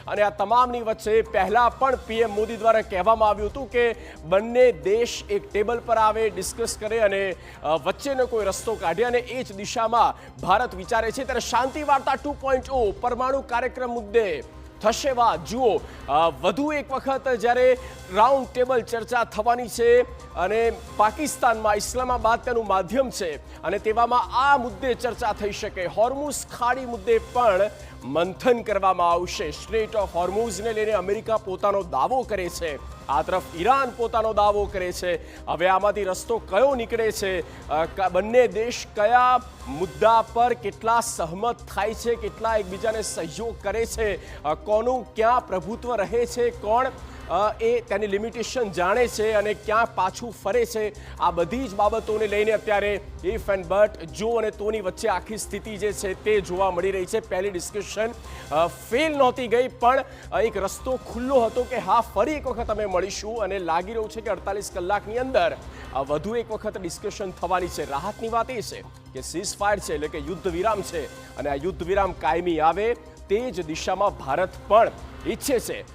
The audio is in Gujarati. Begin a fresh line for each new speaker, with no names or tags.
અને આ તમામની વચ્ચે પહેલા પણ પીએમ મોદી દ્વારા કહેવામાં આવ્યું હતું કે બંને દેશ એક ટેબલ પર આવે, ડિસ્કસ કરે અને વચ્ચેનો કોઈ રસ્તો કાઢે, અને એ જ દિશામાં ભારત વિચારે છે। ત્યારે શાંતિ વાર્તા 2.0 પરમાણુ કાર્યક્રમ મુદ્દે થશે વાત। જુઓ, વધુ એક વખત જ્યારે રાઉન્ડ ટેબલ ચર્ચા થવાની છે અને પાકિસ્તાનમાં ઇસ્લામાબાદ તેનું માધ્યમ છે, અને તેવામાં આ મુદ્દે ચર્ચા થઈ શકે। હોર્મુઝ ખાડી મુદ્દે પણ મંથન કરવામાં આવશે। સ્ટ્રેટ ઓફ હોર્મુઝને લઈને અમેરિકા પોતાનો દાવો કરે છે, આ તરફ ઈરાન પોતાનો દાવો કરે છે। હવે આમાંથી રસ્તો કયો નીકળે છે, બંને દેશ કયા મુદ્દા પર કેટલા સહમત થાય છે, કેટલા એકબીજાને સહયોગ કરે છે, કોનું ક્યાં પ્રભુત્વ રહે છે, કોણ એ તેની લિમિટેશન જાણે છે અને ક્યાં પાછું ફરે છે, આ બધી જ બાબતોને લઈને અત્યારે ઇફ એન્ડ બટ, જો અને તોની વચ્ચે આખી સ્થિતિ જે છે તે જોવા મળી રહી છે। પહેલી ડિસ્કશન ફેલ નહોતી ગઈ, પણ એક રસ્તો ખુલ્લો હતો કે હા, ફરી એક વખત અમે મળીશું, અને લાગી રહ્યું છે કે 48 કલાકની અંદર વધુ એક વખત ડિસ્કશન થવાની છે। રાહતની વાત એ છે કે સીઝ ફાયર છે, એટલે કે યુદ્ધ વિરામ છે, અને આ યુદ્ધ વિરામ કાયમી આવે તે જ દિશામાં ભારત પણ ઈચ્છે છે।